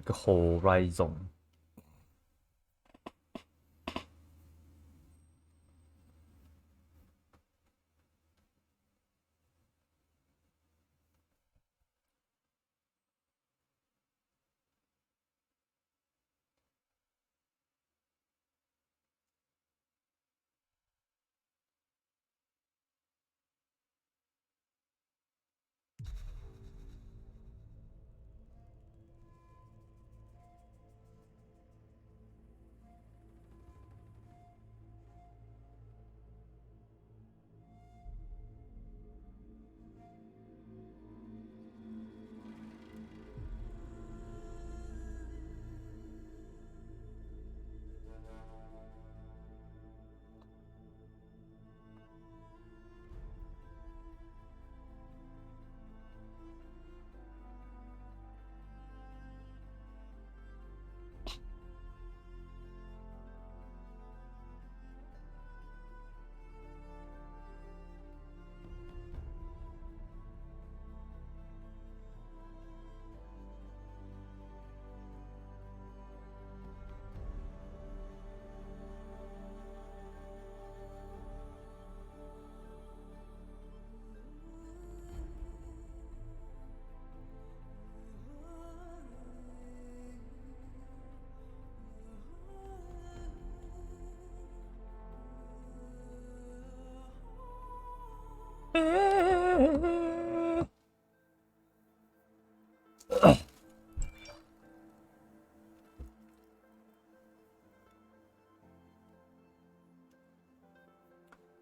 个 horizon。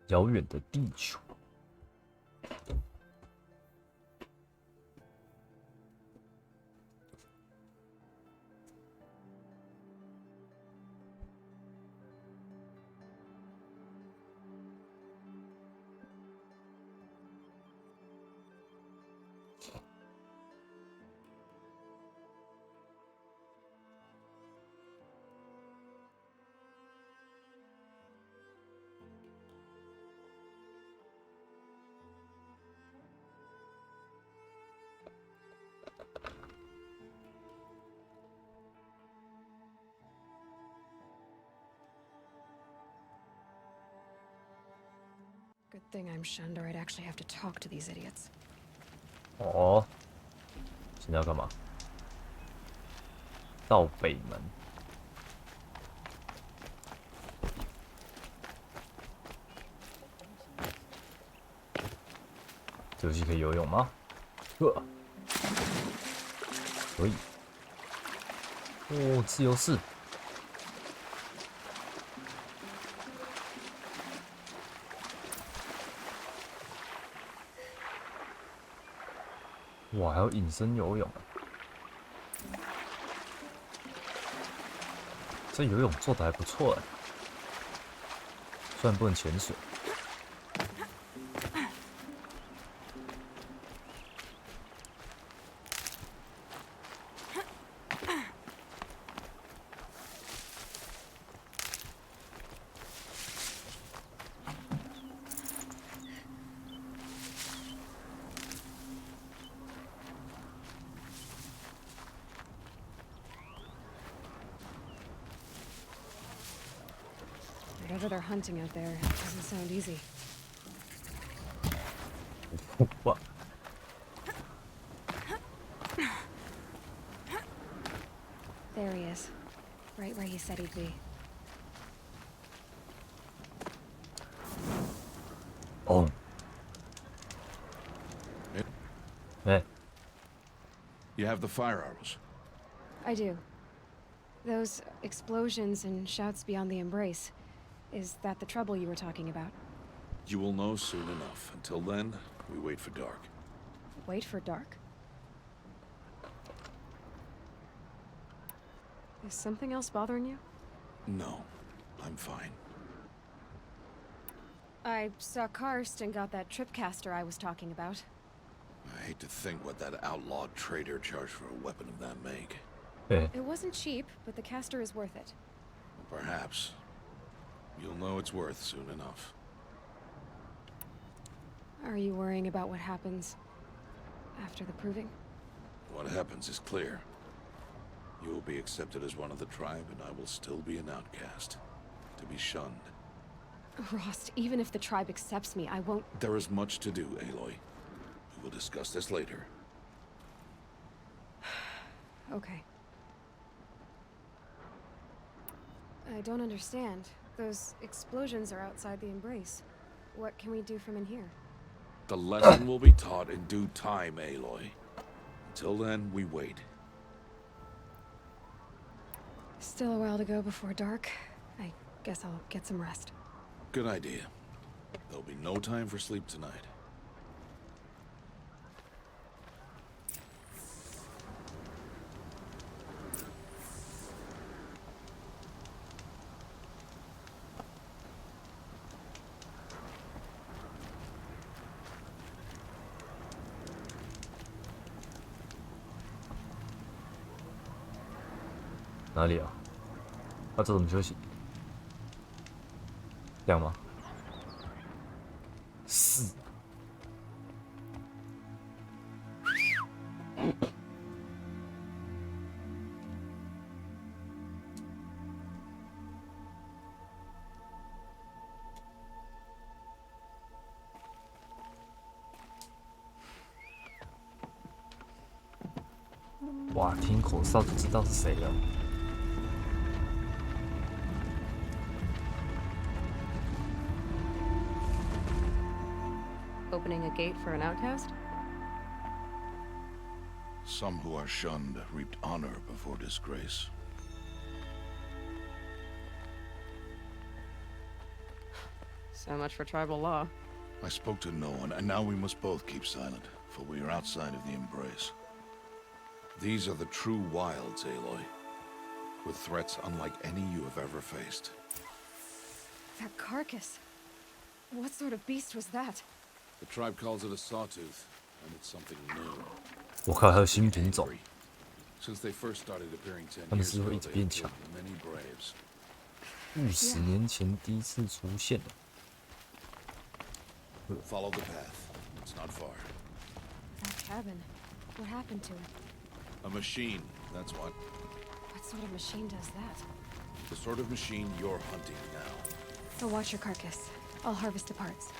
遥远的地球。Good thing I'm shunned, or I'd actually have to talk to these idiots. 哦，现在要干嘛？到北门。这游戏可以游泳吗？可以。哦，自由式。哇，还有隐身游泳，这游泳做的还不错哎，虽然不能潜水。Whatever they're hunting out there doesn't sound easy. What? There he is. Right where he said he'd be. Oh. Hey. You have the fire arrows. I do. Those explosions and shouts beyond the embrace. Is that the trouble you were talking about? You will know soon enough. Until then, we wait for dark. Wait for dark? Is something else bothering you? No, I'm fine. I saw Karst and got that tripcaster I was talking about. I hate to think what that outlawed trader charged for a weapon of that make. It wasn't cheap, but the caster is worth it. Perhaps. You'll know it's worth soon enough. Are you worrying about what happens after the proving? What happens is clear. You will be accepted as one of the tribe, and I will still be an outcast. To be shunned. Rost, even if the tribe accepts me, I won't... There is much to do, Aloy. We will discuss this later. Okay. I don't understand. Those explosions are outside the embrace. What can we do from in here? The lesson will be taught in due time, Aloy. Until then, we wait. Still a while to go before dark. I guess I'll get some rest. Good idea. There'll be no time for sleep tonight.哪里啊？这怎么休息？这样吗？4。哇，听口哨就知道是谁了。Opening a gate for an outcast? Some who are shunned reaped honor before disgrace. So much for tribal law. I spoke to no one, and now we must both keep silent, for we are outside of the embrace. These are the true wilds, Aloy, with threats unlike any you have ever faced. That carcass. What sort of beast was that? The tribe calls it a sawtooth, and it's something new. 我靠，还有新品种， Since they first started appearing 10他们 years 是会 ago, 一直 they 变 have 强。 killed many braves. 50年前第一次出现。 Follow the path. It's not far. That cabin. What happened to it? A machine, that's what. What sort of machine does that? The sort of machine you're hunting now. So watch your carcass. I'll harvest the parts.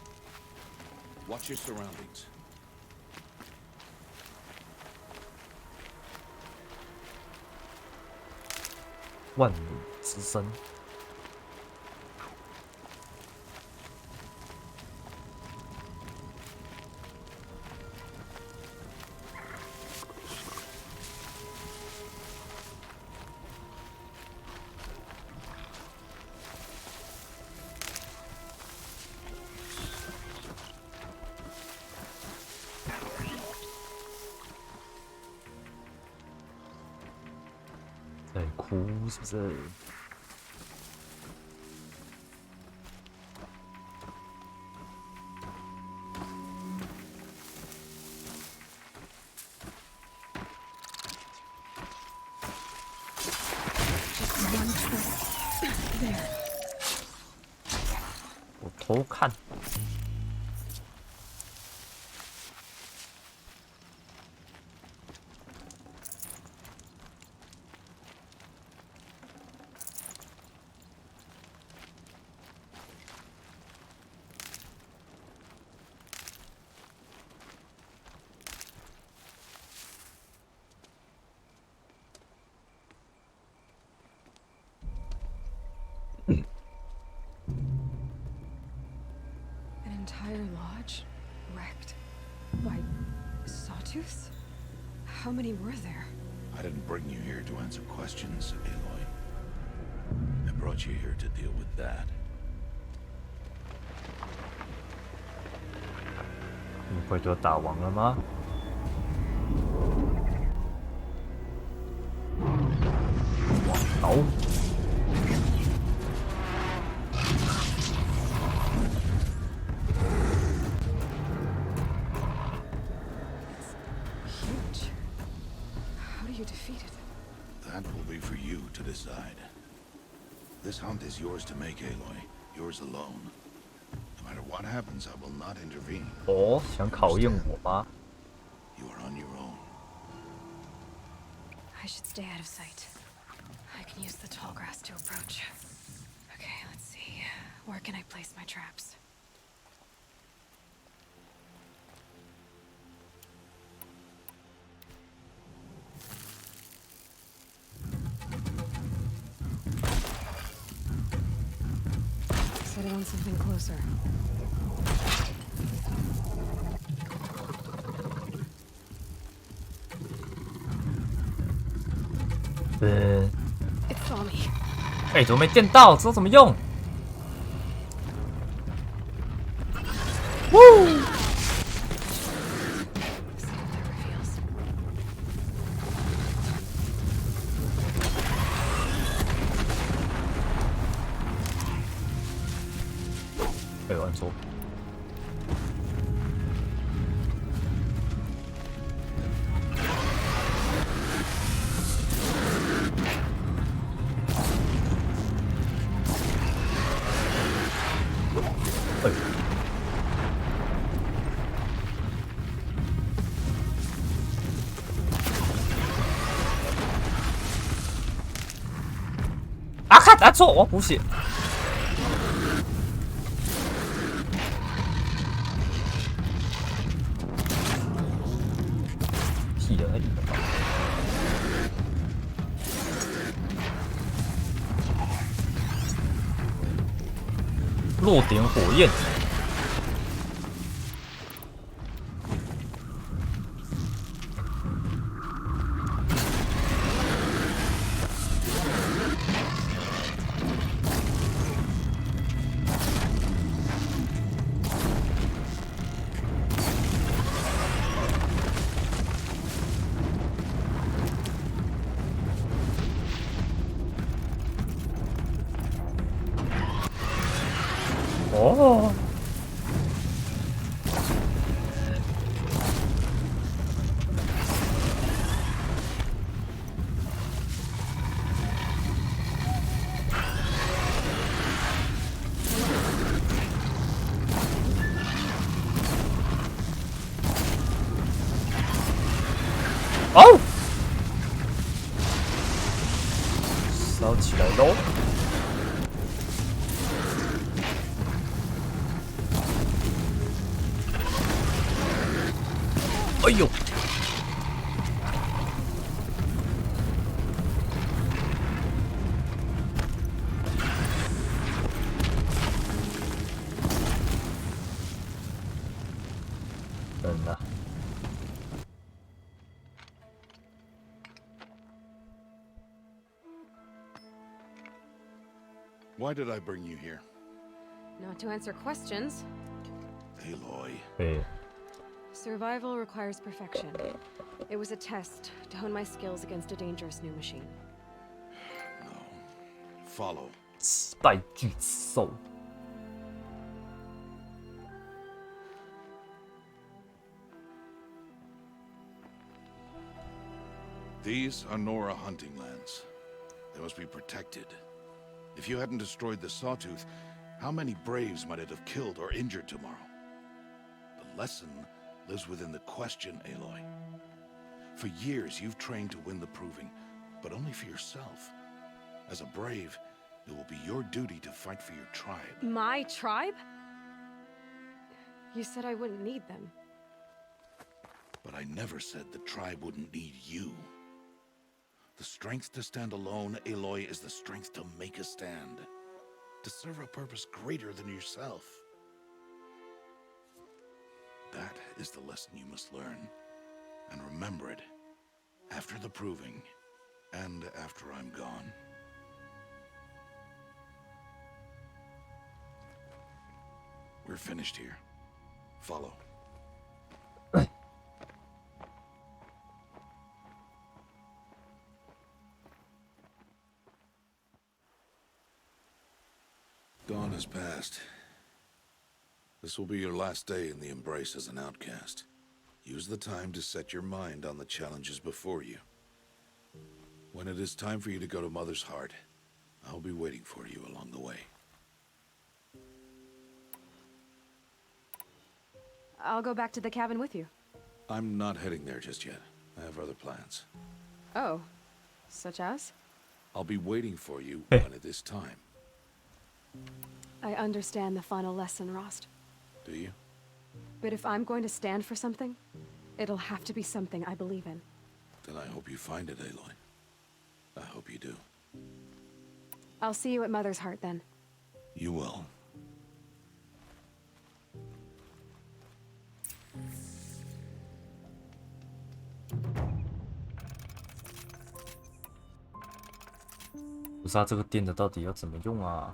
Watch your surroundings. 万里之声。在哭是不是？ 我偷看。An entire lodge wrecked by sawtooths? How many were there? I didn't bring you here to answer questions, Aloy. I brought you here to deal with that. 你不会就打完了吗？好。 Huge. How do you defeat it? That will be for you to decide. This hunt is yours to make, Aloy. Yours alone. No matter what happens, I will not intervene. 哦，想考验我吗？ You are on your own. I should stay out of sight. I can use the tall grass to approach. Okay, let's see. Where can I place my traps? Set it on something closer. It saw me. 哎，怎么没电到？知道怎么用？Woo！ See what that reveals. 哎呦，按错。哎呦，啊！看按错，我要补血。屁的，太厉害了！落点火焰。哦，哦，烧起来喽！哎呦！等了。Why did I bring you here? Not to answer questions. Aloy. 哎， Survival requires perfection. It was a test to hone my skills against a dangerous new machine. No. Follow. 击败巨兽。These are Nora hunting lands. They must be protected. If you hadn't destroyed the Sawtooth, how many Braves might it have killed or injured tomorrow? The lesson lives within the question, Aloy. For years, you've trained to win the Proving, but only for yourself. As a Brave, it will be your duty to fight for your tribe. My tribe? You said I wouldn't need them. But I never said the tribe wouldn't need you. The strength to stand alone, Aloy, is the strength to make a stand. To serve a purpose greater than yourself. That is the lesson you must learn. And remember it. After the Proving. And after I'm gone. We're finished here. Follow. Dawn has passed. This will be your last day in the Embrace as an outcast. Use the time to set your mind on the challenges before you. When it is time for you to go to Mother's Heart, I'll be waiting for you along the way. I'll go back to the cabin with you. I'm not heading there just yet. I have other plans. Oh, Such as? I'll be waiting for you when it is time. I understand the final lesson, Rost. Do you? But if I'm going to stand for something, it'll have to be something I believe in. Then I hope you find it, Aloy. I hope you do. I'll see you at Mother's Heart then. You will.不是啊，这个电的到底要怎么用啊？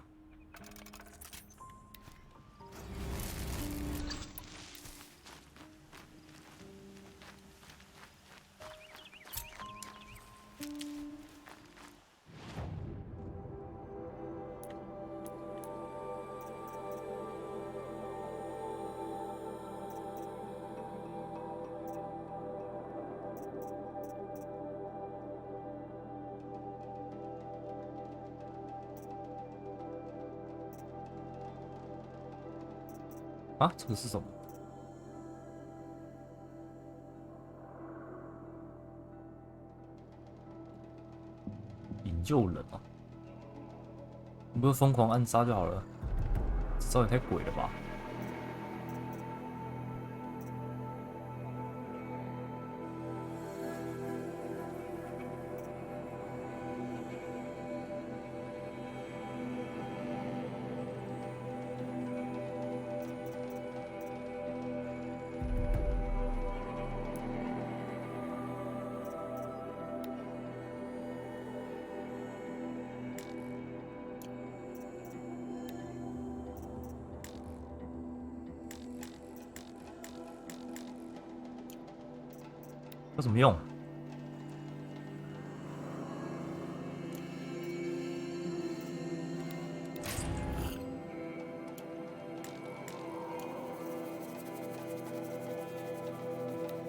啊，这个是什么？引诱人啊！你不是疯狂暗杀就好了？这招也太鬼了吧！要怎么用？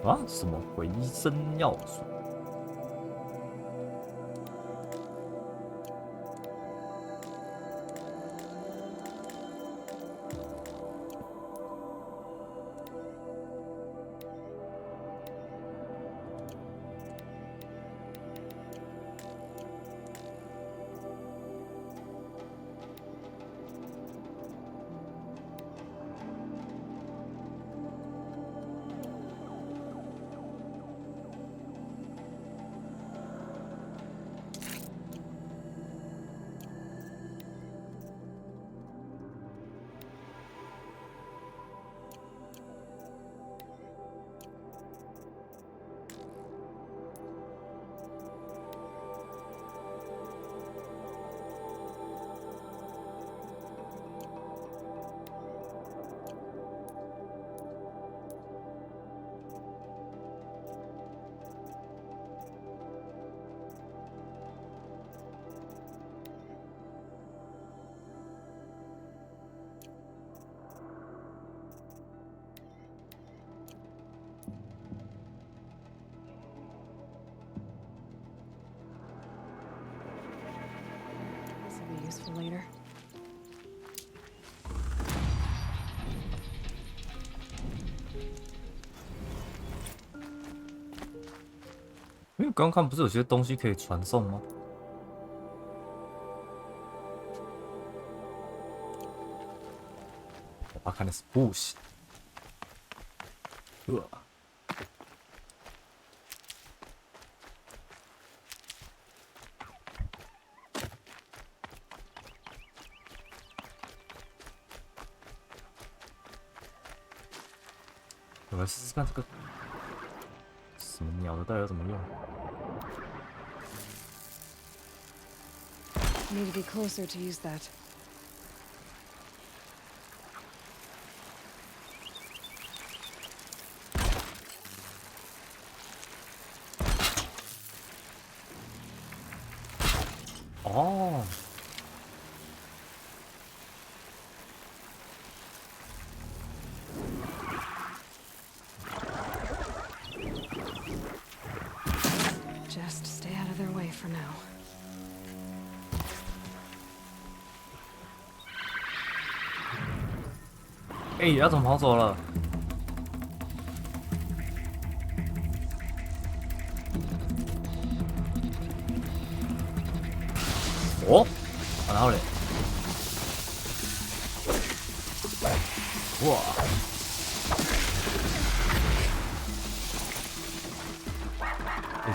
啊？什么回声要素？This will be useful later. 因为刚刚看不是有些东西可以传送吗？我爸看的是不行。我来试试看这个什么鸟的到底要怎么用。 Need to be closer to use that. Oh. Just stay out of their way for now. 哎，要怎么跑走了？哦，然后嘞，哇，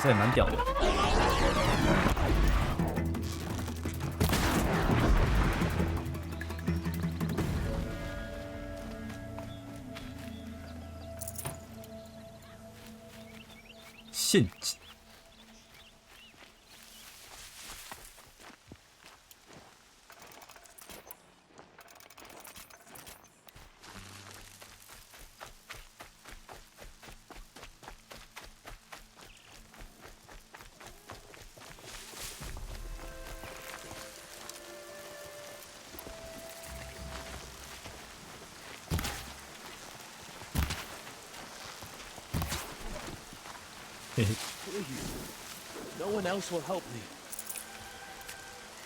这也蛮屌的。陷阱。嘿嘿， Please. No one else will help me.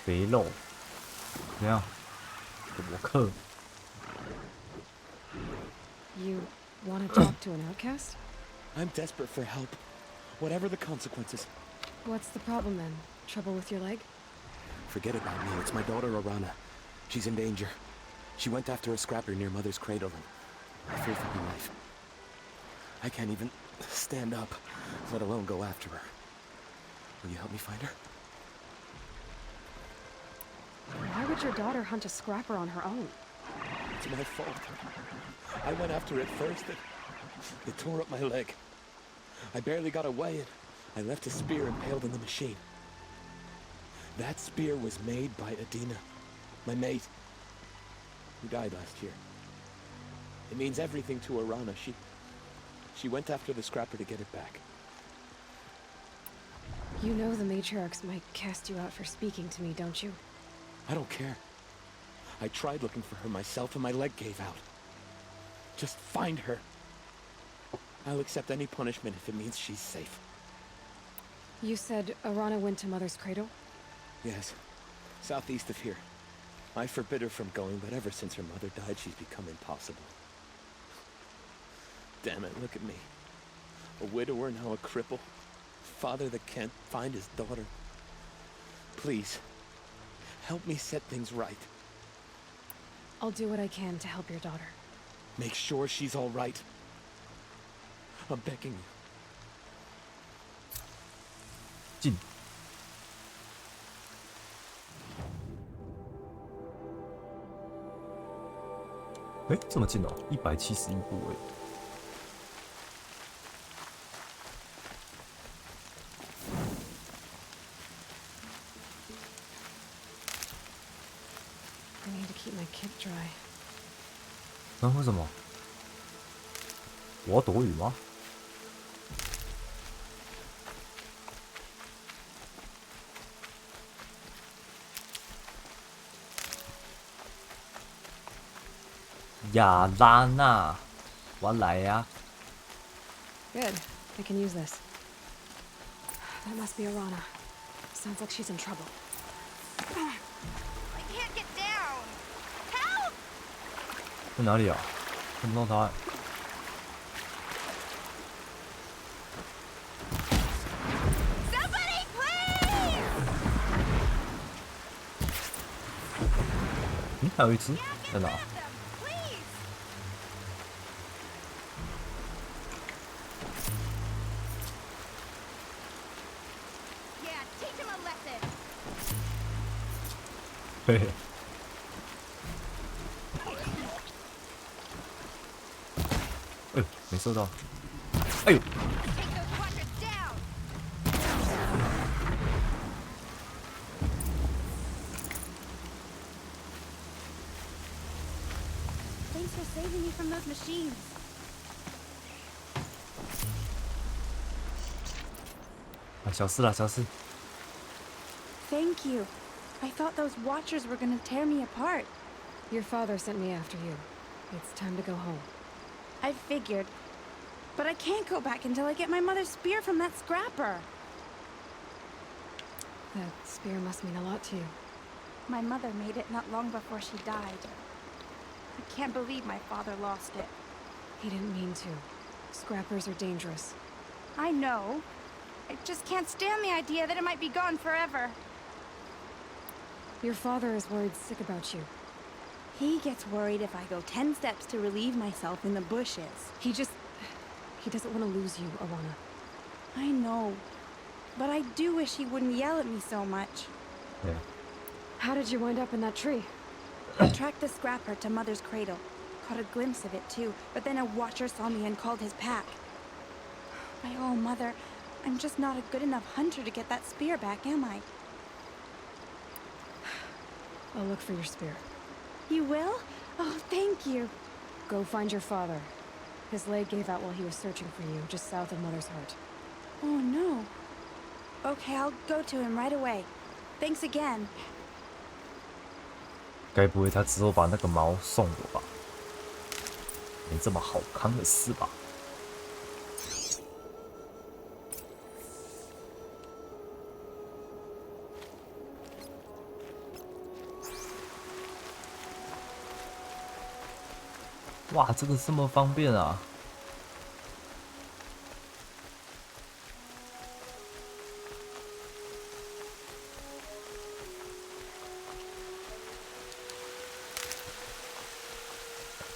肥肉，怎样？我克， You want to talk to an outcast? I'm desperate for help. Whatever the consequences. What's the problem then? Trouble with your leg? Forget about me. It's my daughter, Arana. She's in danger. She went after a scrapper near Mother's cradle, and I fear for her life. I can't even stand up, let alone go after her. Will you help me find her? Why would your daughter hunt a scrapper on her own? It's my fault. I went after it first, and it tore up my leg. I barely got away, and I left a spear impaled in the machine. That spear was made by Adina, my mate, who died last year. It means everything to Arana. She went after the scrapper to get it back. You know the matriarchs might cast you out for speaking to me, don't you? I don't care. I tried looking for her myself, and my leg gave out. Just find her. I'll accept any punishment if it means she's safe. You said Arana went to Mother's cradle? Yes, southeast of here. I forbid her from going, but ever since her mother died, she's become impossible. Damn it, look at me. A widower, now a cripple. Father that can't find his daughter. Please, help me set things right. I'll do what I can to help your daughter. Make sure she's all right. I'm begging you. 进。哎，这么近哦，171步哎。I need to keep my kit dry. 那为什么？我要躲雨吗？亚拉娜，我来呀！ Good. I can use this. That must be Arana. Sounds like she's in trouble. I can't get down. Help! 在哪里啊？看不到他。 Somebody, please! 嗯，还有一只 Get 在 rid 哪？ of them, please! Yeah, teach him a lesson. 嘿嘿。哎呦，没收到。哎呦， Take those watchers down. Thanks for saving me from those machines. 啊，小事啦，小事。 Thank you. I thought those watchers were gonna tear me apart. Your father sent me after you. It's time to go home. I figured. But I can't go back until I get my mother's spear from that scrapper. That spear must mean a lot to you. My mother made it not long before she died. I can't believe my father lost it. He didn't mean to. Scrappers are dangerous. I know. I just can't stand the idea that it might be gone forever. Your father is worried sick about you. He gets worried if I go 10 steps to relieve myself in the bushes. He doesn't want to lose you, Alana. I know. But I do wish he wouldn't yell at me so much. Yeah. How did you wind up in that tree? I tracked the scrapper to Mother's cradle. Caught a glimpse of it too, but then a watcher saw me and called his pack. My oh, Mother, I'm just not a good enough hunter to get that spear back, am I? I'll look for your spear. You will? Oh, thank you. Go find your father. His leg gave out while he was searching for you, just south of Mother's Heart. Oh, no. Okay, I'll go to him right away. Thanks again. 该不会他之后把那个毛送我吧？没这么好康的事吧？哇，这个这么方便啊！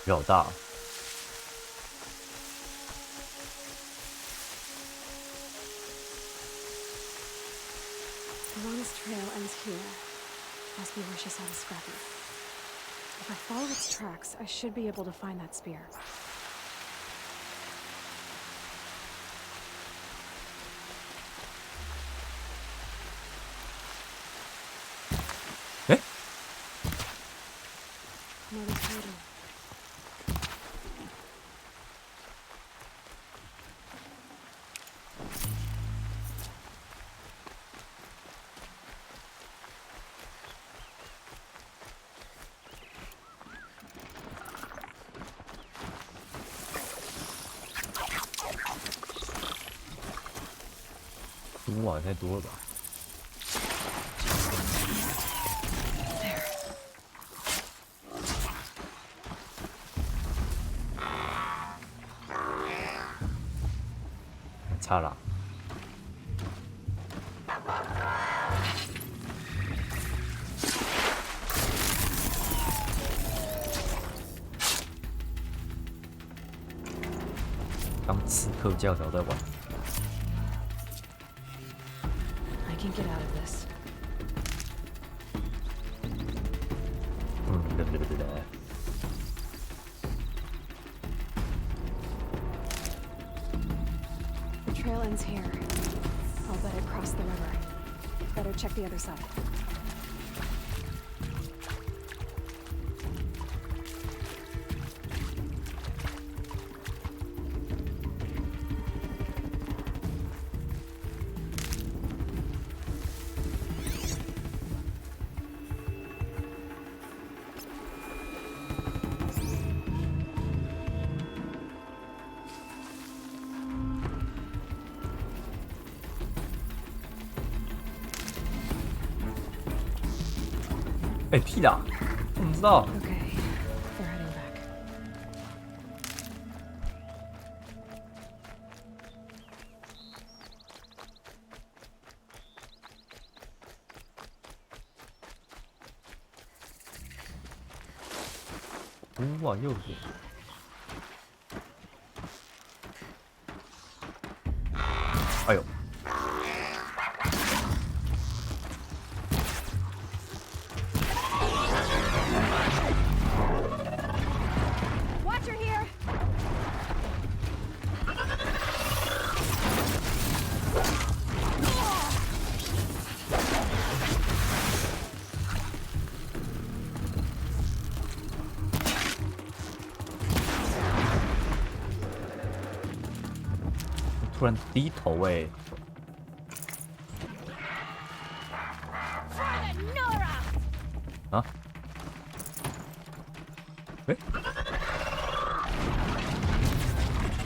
比较大。Alana's trail ends here. Must be where she saw the scrappy. If I follow its tracks, I should be able to find that spear. Eh? Mother's cradle. 哇，太多了吧？ 差了。当刺客教条在玩。 I can get out of this. 对。 The trail ends here. I'll bet it crossed the river. Better check the other side.哎，屁啦！怎么知道？ Okay, they're heading back.哇，又是。哎呦！ Watcher here! 突然低头哎、啊？哎？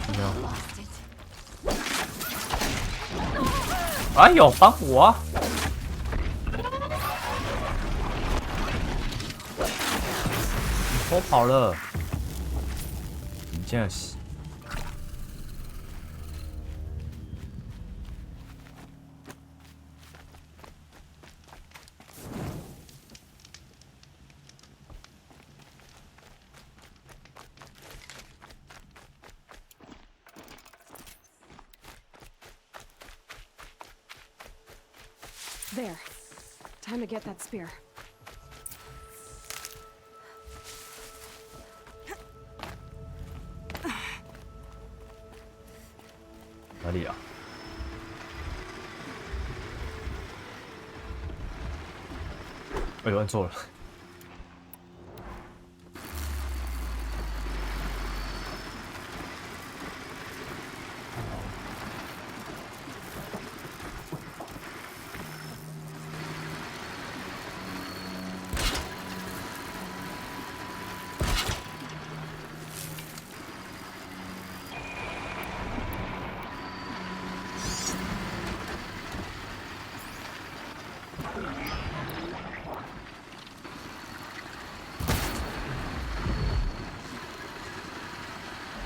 没有。哎呦，帮我啊！你偷跑了！你这样洗。There. Time to get that spear. 哪里啊？哎呦，按错了。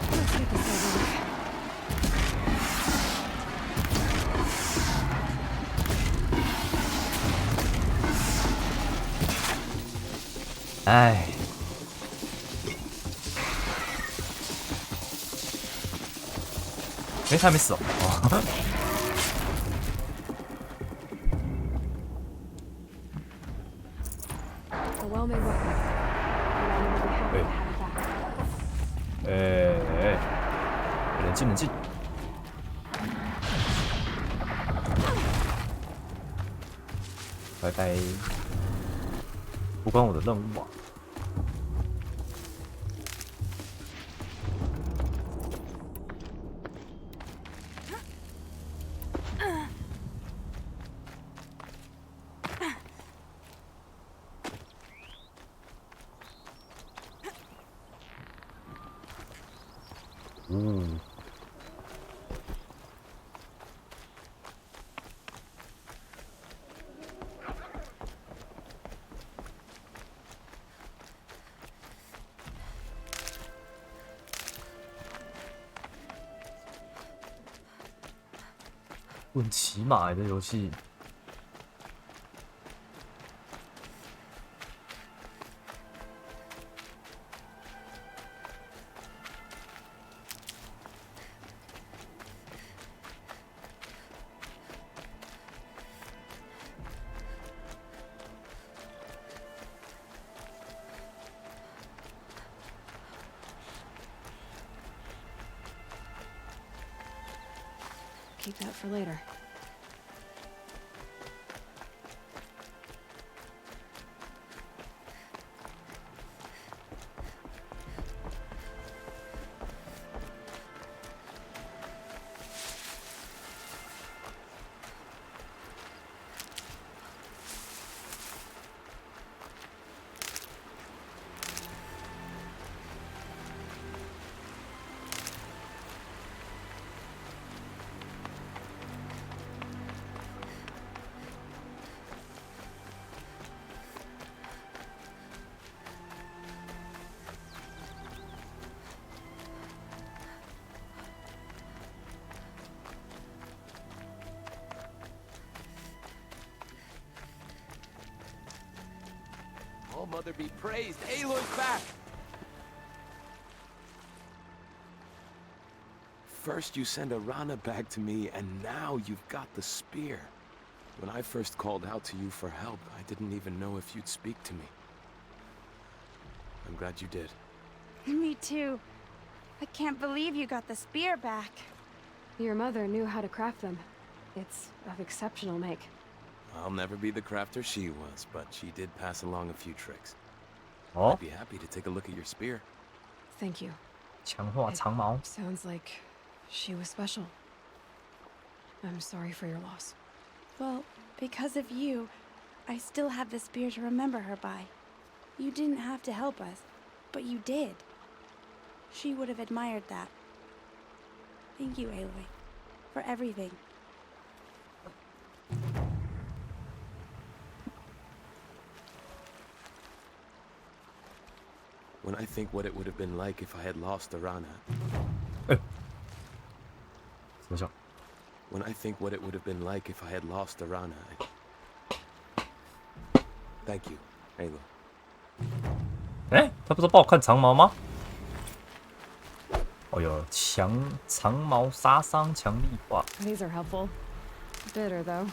Let's get this over with. 哎，哎，他还没死哦。哦 A well-made weapon. Anyone would be happy to have it back. 冷静冷静。拜拜，不关我的任务啊。嗯，问骑马的游戏。Keep that for later. All Mother be praised. Aloy's back! First you send Arana back to me, and now you've got the spear. When I first called out to you for help, I didn't even know if you'd speak to me. I'm glad you did. Me too. I can't believe you got the spear back. Your mother knew how to craft them. It's of exceptional make. I'll never be the crafter she was, but she did pass along a few tricks. 哦 I'd，be happy to take a look at your spear. Thank you. 强化长矛。 Sounds like she was special. I'm sorry for your loss. Well, because of you, I still have the spear to remember her by. You didn't have to help us, but you did. She would have admired that. Thank you, Aloy, for everything. When I think what it would have been like if I had lost Arana, 怎么想？ when I think what it would have been like if I had lost Arana, Thank you, Aloy. 哎，他不是帮我看长矛吗？哦哟，长矛杀伤强力化。 These are helpful. Bitter, though.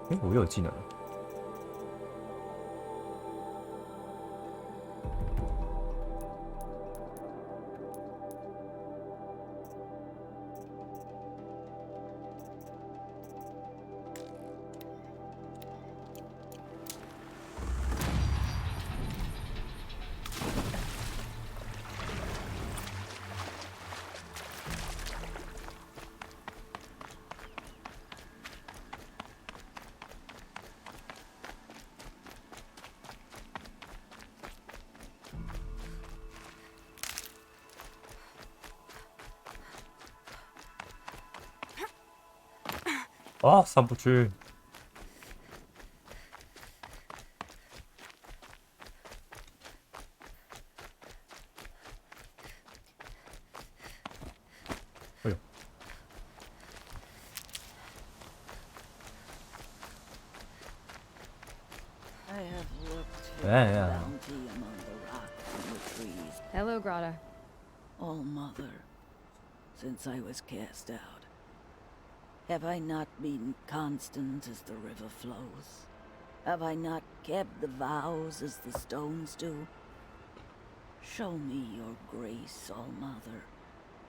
哎，我又有技能了。哦，上不去。哎呦， I have looked for Yeah. bounty among the rocks and the trees. Hello, Grata. All Mother, since I was cast out, have I not been constant as the river flows? Have I not kept the vows as the stones do? Show me your grace, All Mother,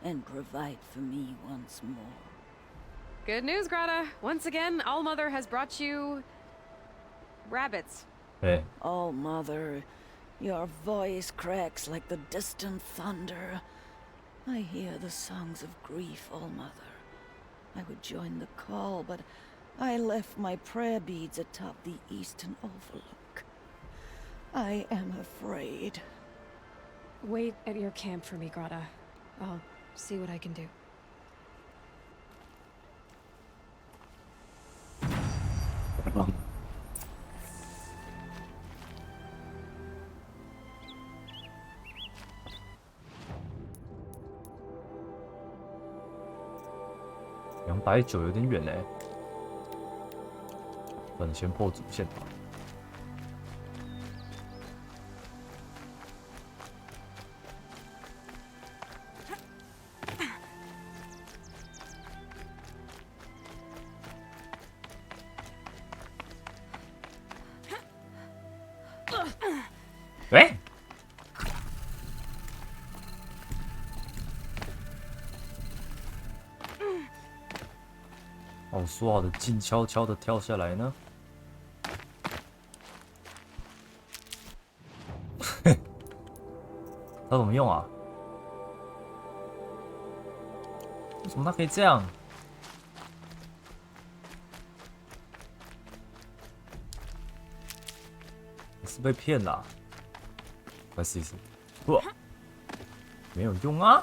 and provide for me once more. Good news, Grata. Once again, All Mother has brought you rabbits. 哎， All Mother, your voice cracks like the distant thunder. I hear the songs of grief, All Mother. I would join the call, but I left my prayer beads atop the eastern overlook. I am afraid. Wait at your camp for me, Grata. I'll see what I can do. 290有点远嘞，不然先破主线吧。喂，哦，说好的静悄悄的跳下来呢？它怎么用啊？为什么它可以这样？你是被骗啦？来试一试，不，没有用啊！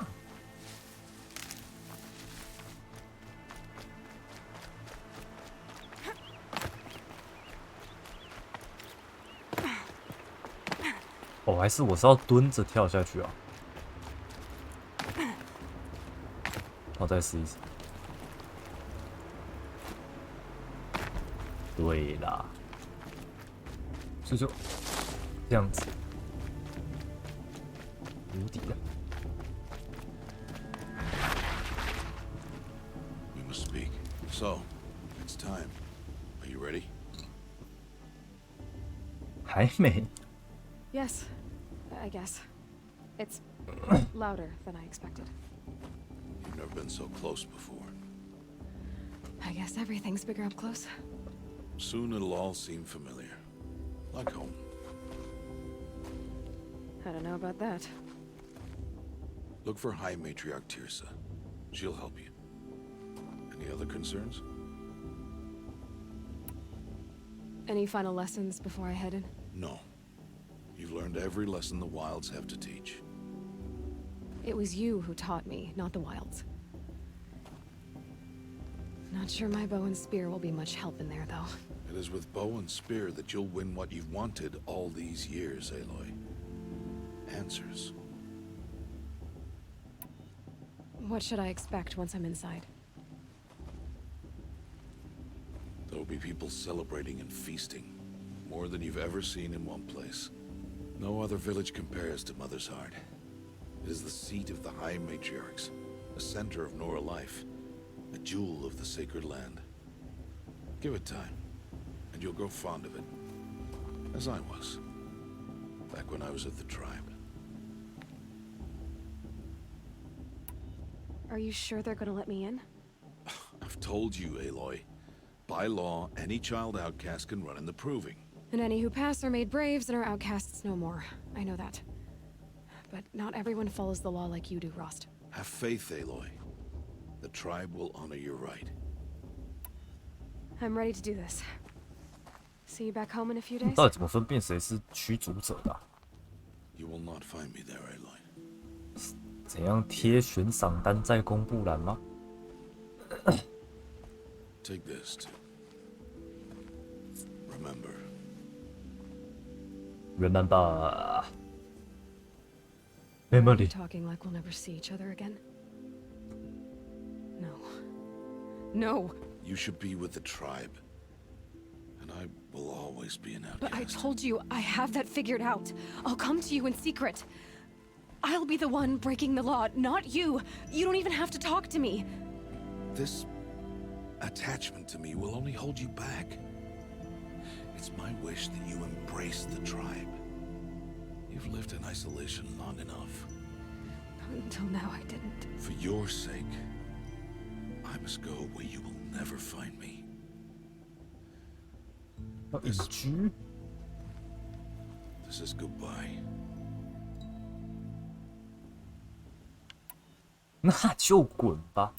哦，还是我是要蹲着跳下去啊？我再试一试。对啦，所以就这样子，无敌了。 We must speak. So, it's time. Are you ready? 还没。 Yes, I guess. It's louder than I expected. You've never been so close before. I guess everything's bigger up close. Soon it'll all seem familiar. Like home. I don't know about that. Look for High Matriarch Tirsa. She'll help you. Any other concerns? Any final lessons before I head in? No. You've learned every lesson the Wilds have to teach. It was you who taught me, not the Wilds. Not sure my bow and spear will be much help in there, though. It is with bow and spear that you'll win what you've wanted all these years, Aloy. Answers. What should I expect once I'm inside? There will be people celebrating and feasting. More than you've ever seen in one place. No other village compares to Mother's Heart. It is the seat of the High Matriarchs, a center of Nora life, a jewel of the sacred land. Give it time. and you'll grow fond of it. As I was, back when I was at the tribe. Are you sure they're gonna let me in? I've told you, Aloy. By law, any child outcast can run in the proving. And any who pass are made braves and are outcasts no more. I know that. But not everyone follows the law like you do, Rost. Have faith, Aloy. The tribe will honor your right. I'm ready to do this. See you back home in a few days? 到底怎么分辨谁是驱逐者的啊、 You will not find me there, Aloy. 怎样贴悬赏单在公布栏吗？ Take this to remember. Remember. Are you Memory. talking like we'll never see each other again? No. No! You should be with the tribe. And I will always be an outcast. But I told you, I have that figured out. I'll come to you in secret. I'll be the one breaking the law, not you. You don't even have to talk to me. This attachment to me will only hold you back. It's my wish that you embrace the tribe. You've lived in isolation long enough. Until now, I didn't. For your sake, I must go where you will never find me. 要隐居？ This is goodbye. 那就滚吧！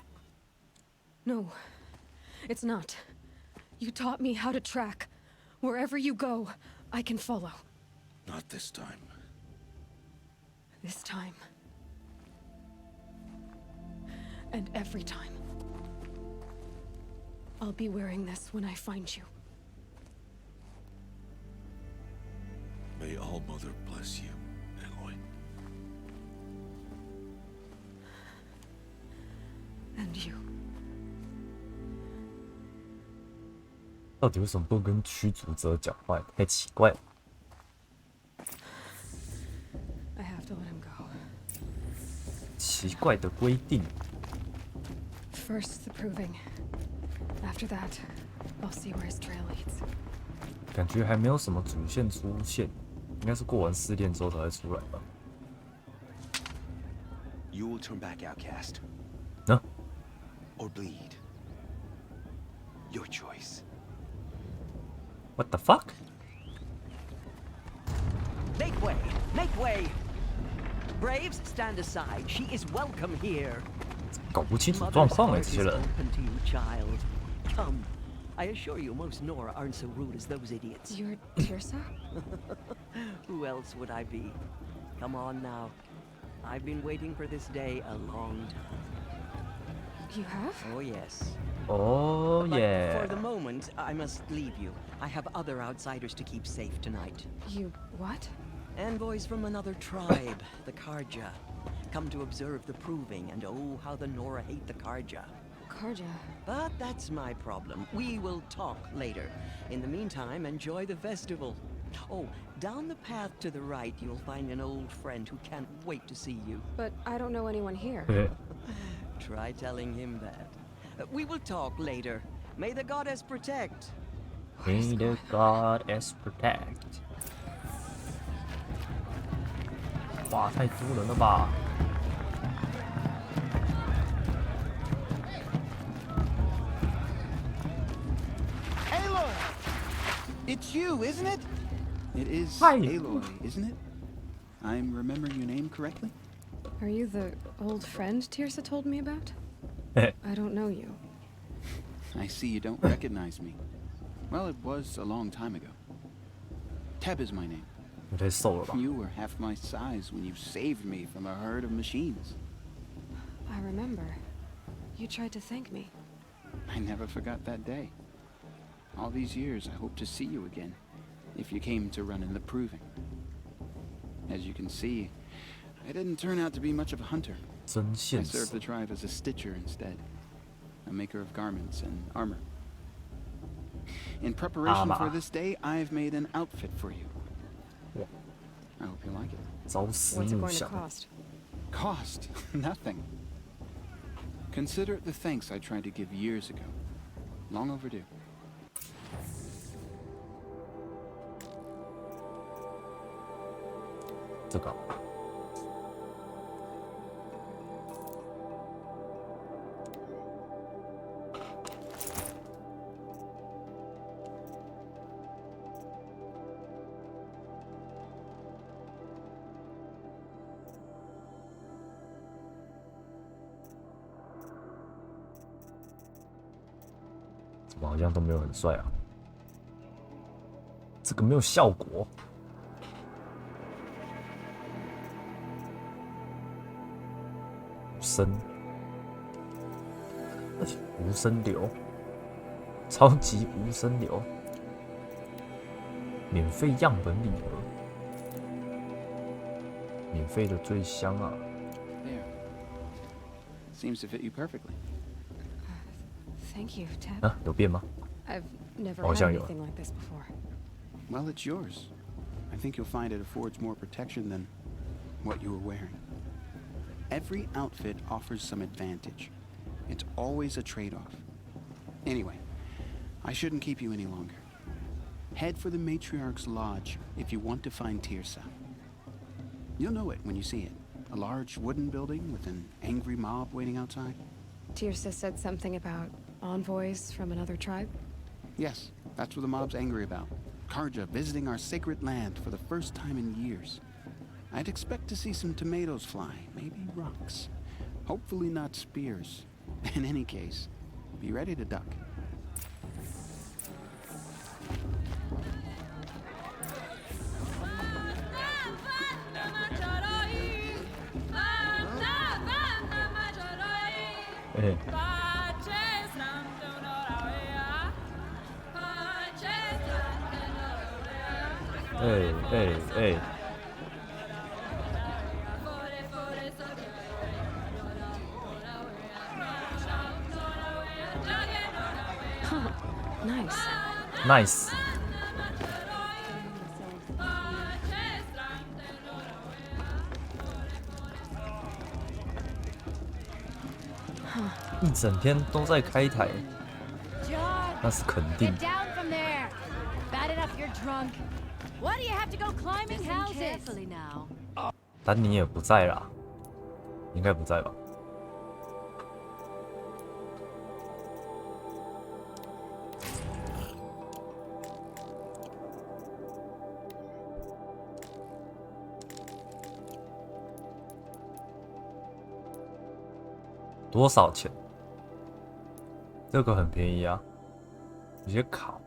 No, it's not. You taught me how to track. Wherever you go, I can follow. Not this time. This time. And every time. I'll be wearing this when I find you. May All Mother bless you, Aloy. And you. 到底为什么不能跟驱逐者讲话？太奇怪了。 I have to let him go. 奇怪的规定。 First, the proving. After that, I'll see where his trail leads. 感觉还没有什么主线出现，应该是过完试炼之后才会出来吧。 You will turn back, outcast. No. Or bleed. Your choice. What the fuck？ Make way! Make way! Braves, stand aside. She is welcome here. 搞不清楚 Mother's 状况哎， heart 这 is 些人。 open to you, child. Come. I assure you, most Nora aren't so rude as those idiots. You're Tirsa? Who else would I be? Come on now. I've been waiting for this day a long time. You have? Oh, yes. 哦 But 耶 for！the moment, I must leave you. I have other outsiders to keep safe tonight. You what? Envoys from another tribe, the Karja. Come to observe the proving, and oh, how the Nora hate the Karja. Karja. But that's my problem. We will talk later. In the meantime, enjoy the festival. Oh, down the path to the right, you'll find an old friend who can't wait to see you. But I don't know anyone here. 对， Try telling him that. We will talk later. May the goddess protect. May the goddess protect。哇，太多人了吧！ Aloy! It's you, isn't it? It is Hi. Aloy, isn't it? I'm remembering your name correctly? Are you the old friend Tirsa told me about? I don't know you. I see you don't recognize me. Well, it was a long time ago. Teb is my name. 你太瘦了吧？ You were half my size when you saved me from a herd of machines. I remember. You tried to thank me. I never forgot that day. All these years, I hope to see you again, if you came to run in the proving. As you can see, I didn't turn out to be much of a hunter. 真 I 现 served 实 the。tribe as a stitcher instead, a maker of garments and armor. In preparation for Armor. this day, I've made an outfit for you. Yeah. I hope you like it. 朝思 What's it 暮 going to 想。 cost? Cost? Nothing. Consider it the thanks I tried to give years ago. Long overdue. 这个。怎么好像都没有很帅啊？这个没有效果。无声流，超级无声流，免费样本礼盒，免费的最香啊！ There. Seems to fit you perfectly. Thank you, Ted. 啊，有变吗？ I've never 好 had 像有。 anything like this before. Well, it's yours. I think you'll find it affords more protection than what you were wearing. Every outfit offers some advantage. It's always a trade-off. Anyway, I shouldn't keep you any longer. Head for the Matriarch's Lodge if you want to find Tirsa. You'll know it when you see it. A large wooden building with an angry mob waiting outside. Tirsa said something about envoys from another tribe. Yes, that's what the mob's angry about. Karja visiting our sacred land for the first time in years. I'd expect to see some tomatoes fly, maybe rocks. Hopefully not spears. In any case, be ready to duck. Hey. Nice. 一整天都在开台，那是肯定。 Get down from there. Bad enough you're drunk. Why do you have to go climbing houses? Carefully now. 丹尼也不在啦，应该不在吧？多少钱？这个很便宜啊，直接烤。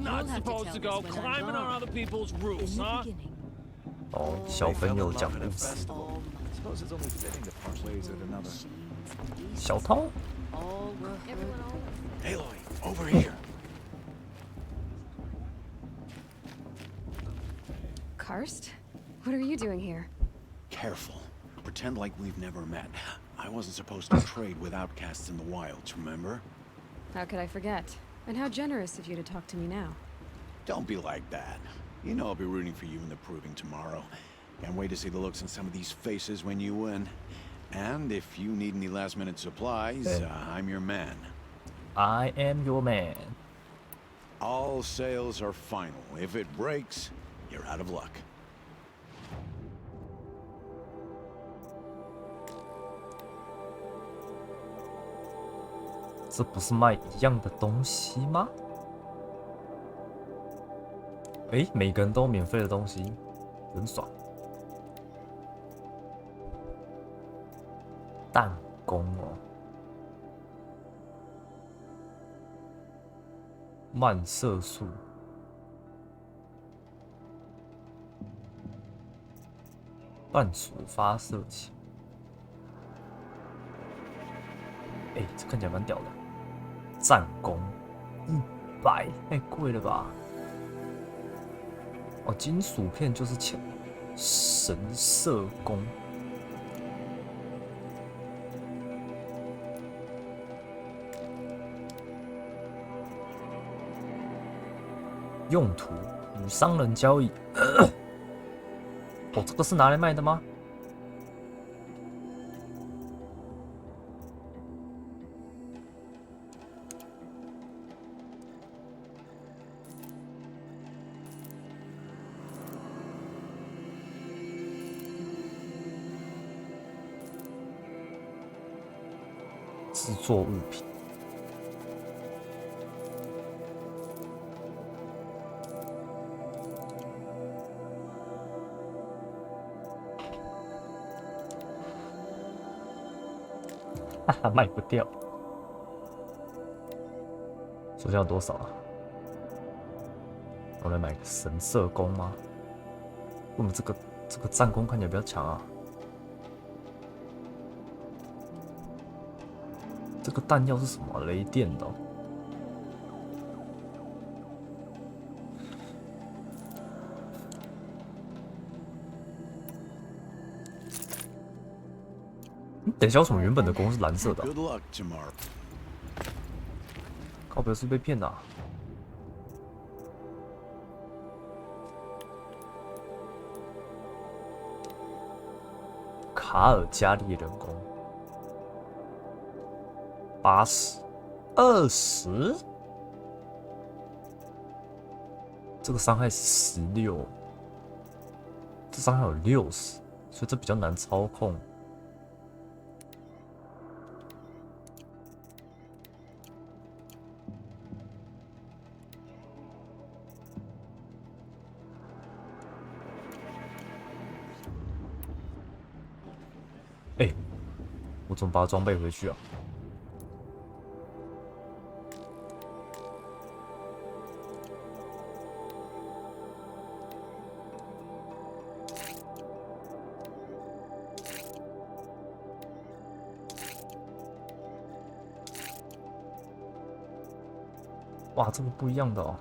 Not supposed to go climbing on other people's roofs, huh? 哦，小朋友讲故事。 Suppose it's only fitting that one plays at another. 小偷。 Aloy, over here. Karst? What are you doing here? Careful. Pretend like we've never met. I wasn't supposed to trade with outcasts in the wilds, remember? How could I forget? And how generous of you to talk to me now. Don't be like that. You know I'll be rooting for you in the proving tomorrow. Can't wait to see the looks on some of these faces when you win. And if you need any last-minute supplies, I'm your man. I am your man. All sales are final. If it breaks, you're out of luck. 这不是卖一样的东西吗？诶，每个人都有免费的东西，很爽。弹弓哦，慢射速，半速发射器。诶，这看起来蛮屌的。战弓100，太贵了吧？哦，金属片就是钱。神射弓。用途与商人交易。哦，这个是拿来卖的吗？制作物品。哈哈，卖不掉。首先要多少啊？我来买个神射弓吗？为什么这个战弓看起来比较强啊？这个弹药是什么？雷电的哦。等一下，为什么原本的弓是蓝色的啊？ Good luck tomorrow. 靠北是被骗的啊。卡尔加利人工80、20，这个伤害是16，这伤害有60，所以这比较难操控。哎，我怎么把装备回去啊？哇，这个不一样的哦。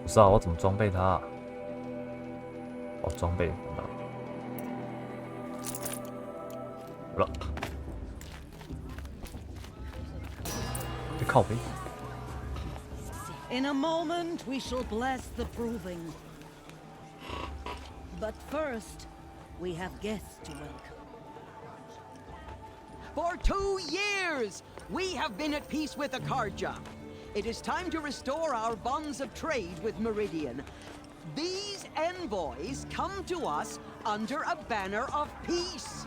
不知道我怎么装备它啊？哦，装备看到了，好了，别靠背。 In a moment, we shall bless the proving. But first, we have guests to welcome. For 2 years, we have been at peace with Akarja. It is time to restore our bonds of trade with Meridian. These envoys come to us under a banner of peace.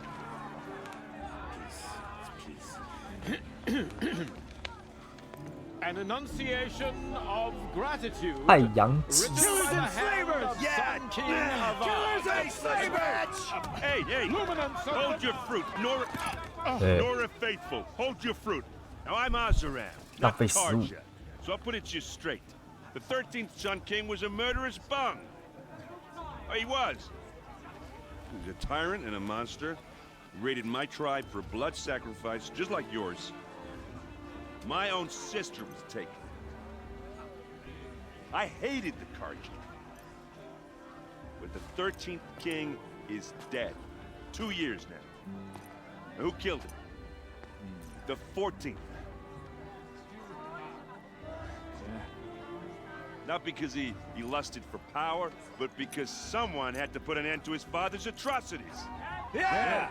An enunciation of gratitude. 太阳之 Killers and slavers! Yeah! Killers and slavers! Hey, hold your fruit. Nora Faithful, hold your fruit. Now I'm Ozaram, not Karja. So I'll put it to you straight. The 13th Sun King was a murderous bung. Oh, he was. He was a tyrant and a monster. He raided my tribe for blood sacrifice, just like yours. My own sister was taken. I hated the Karja. But the 13th King is dead. 2 years now. And who killed him? The 14th. Not because he lusted for power, but because someone had to put an end to his father's atrocities. Yeah!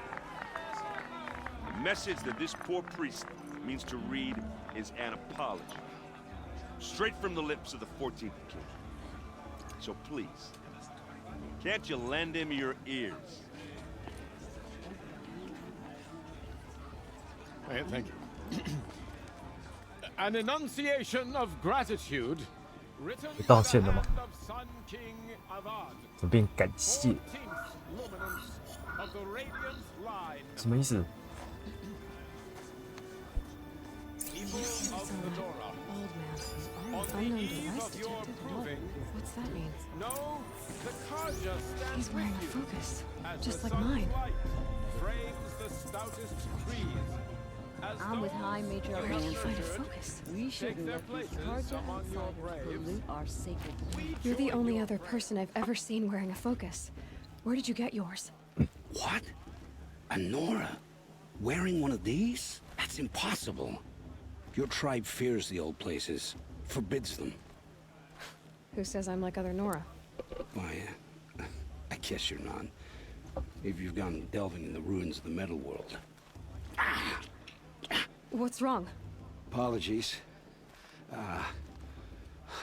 The message that this poor priest means to read is an apology. Straight from the lips of the 14th king. So please, can't you lend him your ears? Thank you. An enunciation of gratitude. 你道歉了吗？怎么变感谢？什么意思？ What's that mean? He's wearing a focus, just like mine. I'm with High Major. Where did you find a focus? We shouldn't let these Karja outsiders pollute our sacred land. You're the only other person I've ever seen wearing a focus. Where did you get yours? What? A Nora? Wearing one of these? That's impossible. Your tribe fears the old places, forbids them. Who says I'm like other Nora? Why, I guess you're not. If you've gone delving in the ruins of the metal world. What's wrong? Apologies. A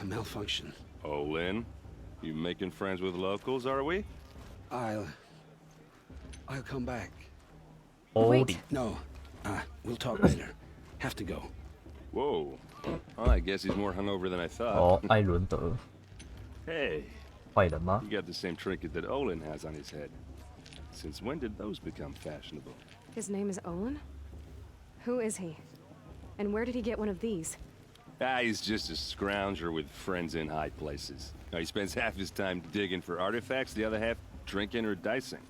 malfunction. Oh, Lynn? You making friends with locals, are we? I'll come back. Wait. No. We'll talk later. Have to go. Whoa. Well, I guess he's more hungover than I thought. 哦，艾伦德， Hey, 坏人吗？ you got the same trinket that Olin has on his head. Since when did those become fashionable? His name is Olin? Who is he? And where did he get one of these? He's just a scrounger with friends in high places. Now, he spends half his time digging for artifacts, the other half drinking or dicing.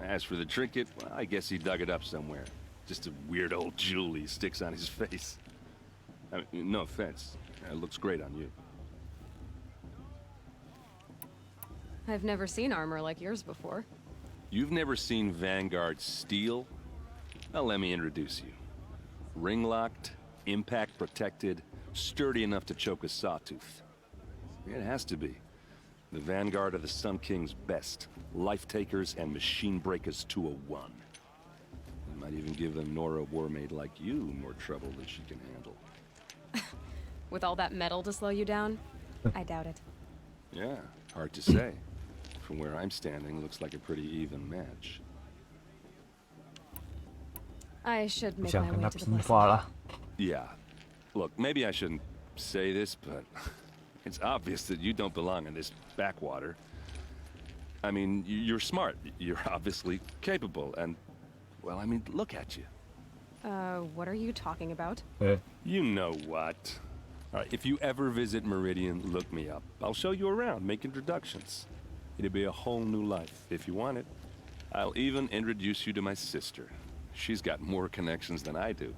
As for the trinket, well, I guess he dug it up somewhere. Just a weird old jewel he sticks on his face. I mean, no offense. It looks great on you. I've never seen armor like yours before. You've never seen Vanguard steel? Well, let me introduce you. Ring-locked, impact-protected, sturdy enough to choke a sawtooth. It has to be. The Vanguard of the Sun King's best. Life-takers and machine-breakers to a one. It might even give a Nora warmaid like you more trouble than she can handle. With all that metal to slow you down? I doubt it. Yeah, hard to say. From where I'm standing, looks like a pretty even match. I should 不 make 想 my 跟 way 他 to the 拼 blessing. 话了。 Yeah. Look, maybe I shouldn't say this, but it's obvious that you don't belong in this backwater. I mean, you're smart. You're obviously capable, and, well, I mean, look at you. What are you talking about? You know what. All right, if you ever visit Meridian, look me up. I'll show you around, make introductions. It'll be a whole new life, if you want it. I'll even introduce you to my sister. She's got more connections than I do.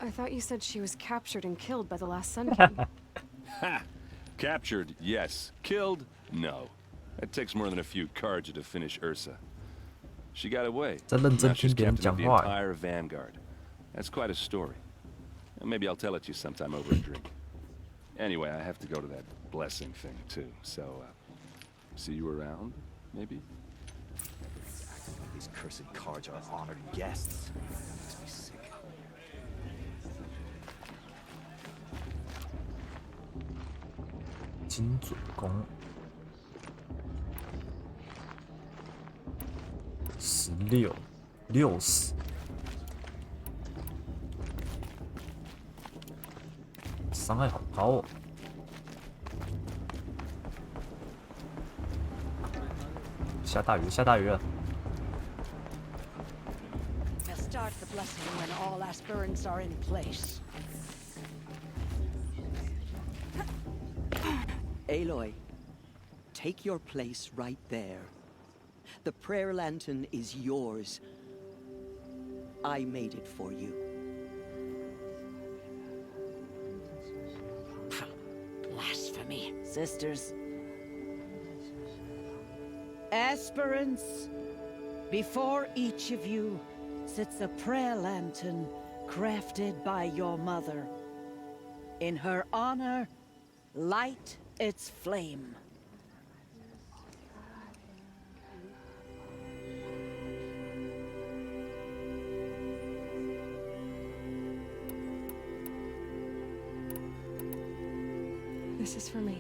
I thought you said she was captured and killed by the last Sun King. Ha! Captured, yes. Killed, no. It takes more than a few cards to finish Ursa. She got away. 在认真 Now she's 听别人 captain 讲 of the 话。 entire Vanguard. That's quite a story. Maybe I'll tell it to you sometime over a drink. Anyway, I have to go to that blessing thing too. So, see you around, maybe? These cursed cards are honored guests. Makes me sick. 精准攻，16、60，伤害好高哦。下大雨，下大雨了。 I'll start the blessing when all aspirants are in place. Aloy, take your place right there. The prayer lantern is yours. I made it for you. Blasphemy. Sisters, Aspirants, before each of you sits a prayer lantern crafted by your mother. In her honor, light its flame. This is for me.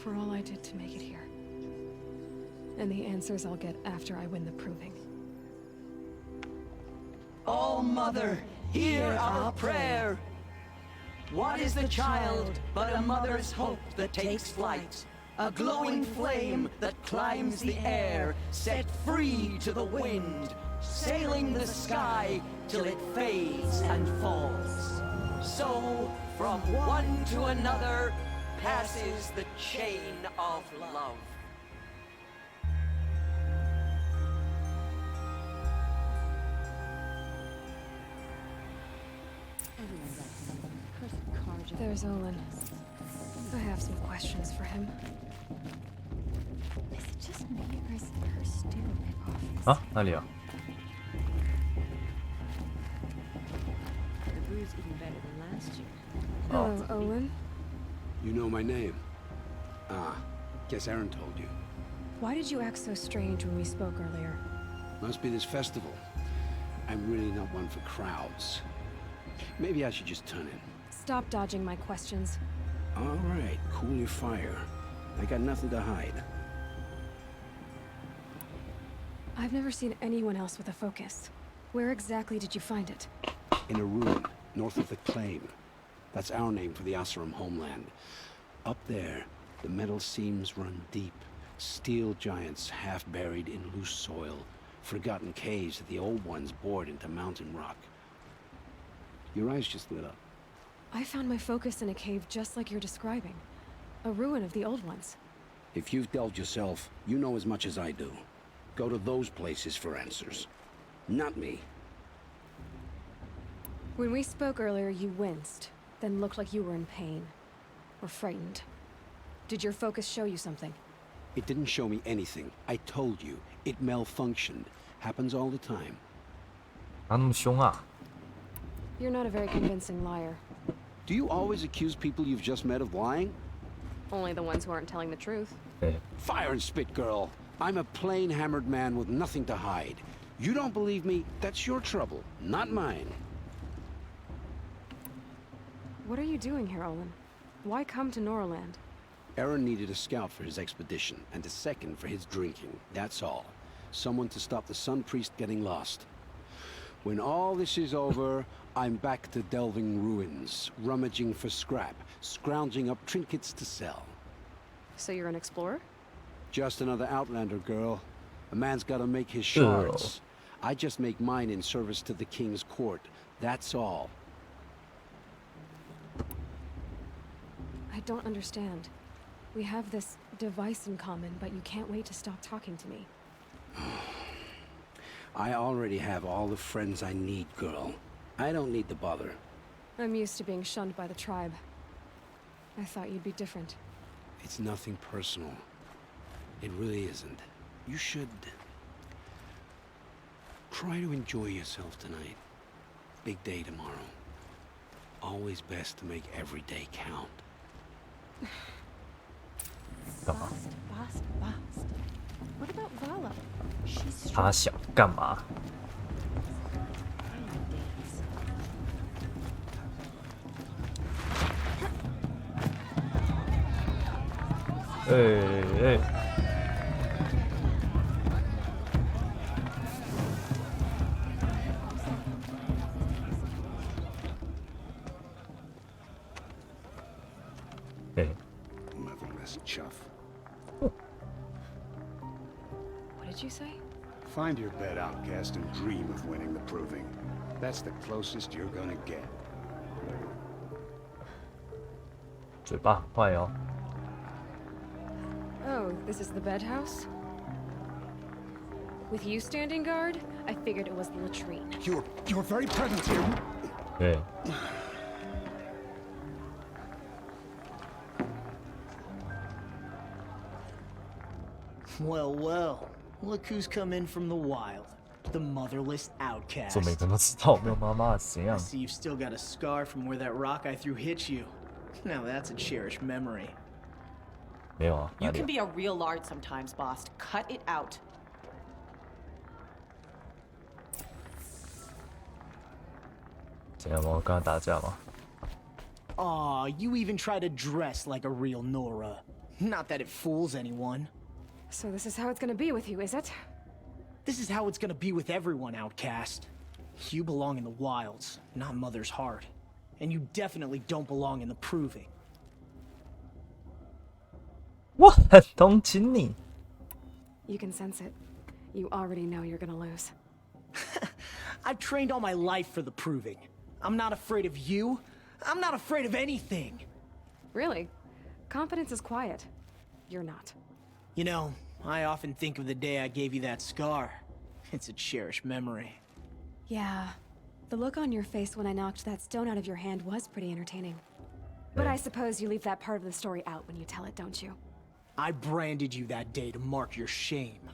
For all I did to make it here. And the answers I'll get after I win the proving. All Mother, hear our prayer. What is the child but a mother's hope that takes flight? A glowing flame that climbs the air, set free to the wind, sailing the sky till it fades and falls. So, from one to another, passes the chain of love. There's Olin. I have some questions for him. Is it just me, or is it her stew? 啊，哪里啊？ Olin? You know my name? Ah, guess Aaron told you. Why did you act so strange when we spoke earlier? Must be this festival. I'm really not one for crowds. Maybe I should just turn in. Stop dodging my questions. All right, cool your fire. I got nothing to hide. I've never seen anyone else with a focus. Where exactly did you find it? In a ruin, north of the Claim. That's our name for the Oseram homeland. Up there, the metal seams run deep. Steel giants half buried in loose soil. Forgotten caves that the old ones bored into mountain rock. Your eyes just lit up. I found my focus in a cave just like you're describing. A ruin of the old ones. If you've delved yourself, you know as much as I do. Go to those places for answers. Not me. When we spoke earlier, you winced, then looked like you were in pain. Or frightened. Did your focus show you something? It didn't show me anything. I told you. It malfunctioned. Happens all the time. 哪那么凶啊？ You're not a very convincing liar. Do you always accuse people you've just met of lying? Only the ones who aren't telling the truth. Fire and spit, girl. I'm a plain hammered man with nothing to hide. You don't believe me, that's your trouble, not mine. What are you doing here, Olin? Why come to Norland? Aaron needed a scout for his expedition, and a second for his drinking, that's all. Someone to stop the Sun Priest getting lost. When all this is over, I'm back to delving ruins, rummaging for scrap, scrounging up trinkets to sell. So you're an explorer? Just another Outlander, girl. A man's gotta make his shards. I just make mine in service to the King's court, that's all. I don't understand. We have this device in common, but you can't wait to stop talking to me. I already have all the friends I need, girl. I don't need the bother. I'm used to being shunned by the tribe. I thought you'd be different. It's nothing personal. It really isn't. You should... try to enjoy yourself tonight. Big day tomorrow. Always best to make every day count. Bast. What about Vala? She's 他想干嘛？Motherless chuff. What did you say? Find your bed, outcast, and dream of winning the proving. That's the closest you're gonna get. 嘴巴很坏哦。 Oh, this is the bed house? With you standing guard, I figured it was the latrine. You're very present here. 对。 Well, well. Look who's come in from the wild. The motherless outcast. 做每个人都知道没有妈妈怎 I 样？ see you've still got a scar from where that rock I threw hit you. Now that's a cherished memory. 没有啊，哪 You 里 can be a real lard sometimes, boss. Cut it out. 怎样？我跟他打架吗？ Aw, you even try to dress like a real Nora. Not that it fools anyone. So this is how it's gonna be with you, is it? This is how it's gonna be with everyone, outcast. You belong in the wilds, not Mother's heart. And you definitely don't belong in the proving. 我很同情你。 You can sense it. You already know you're gonna lose. I've trained all my life for the proving. I'm not afraid of you. I'm not afraid of anything. Really? Confidence is quiet. You're not. You know, I often think of the day I gave you that scar. It's a cherished memory. Yeah. The look on your face when I knocked that stone out of your hand was pretty entertaining. But I suppose you leave that part of the story out when you tell it, don't you? I branded you that day to mark your shame.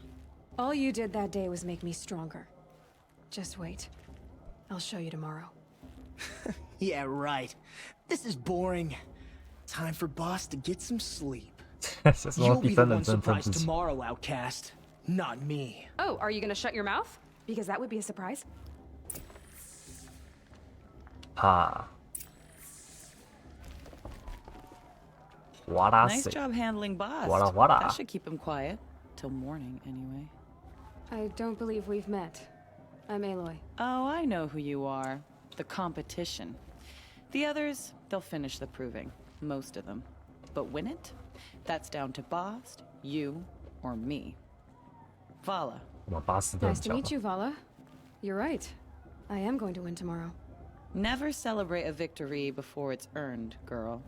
All you did that day was make me stronger. Just wait. I'll show you tomorrow. Yeah, right. This is boring. Time for boss to get some sleep. 这是什么 You'll 比 be the 分人 one 真分 surprised 自己？ tomorrow, outcast. Not me. Oh, are you gonna shut your mouth? Because that would be a surprise. 啪！哗啦 Nice 水， job handling boss. 哗啦哗啦 That。should keep him quiet. Till morning, anyway. I don't believe we've met. I'm Aloy. Oh, I know who you are. The competition. The others, they'll finish the proving. Most of them. But win it? That's down to Bost, you, or me. Vala. 我们巴斯顿 Nice to 角 meet you, Vala. You're right. I am going to win tomorrow. Never celebrate a victory before it's earned, girl.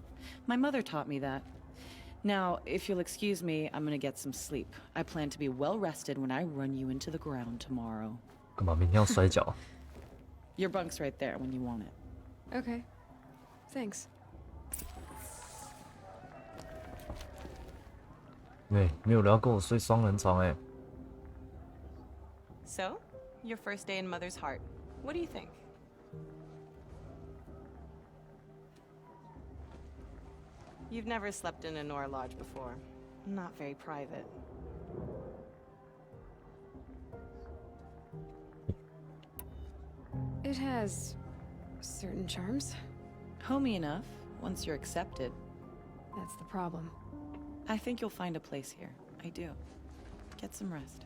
My mother taught me that. Now, if you'll excuse me, I'm gonna get some sleep. I plan to be well rested when I run you into the ground tomorrow. 干嘛明天要摔跤？ Your bunk's right there when you want it. Okay. Thanks. 喂，没有人要跟我睡双人床哎。 So, your first day in Mother's heart. What do you think? You've never slept in a Nora lodge before. Not very private. It has certain charms. Homey enough, once you're accepted. That's the problem. I think you'll find a place here. I do. Get some rest.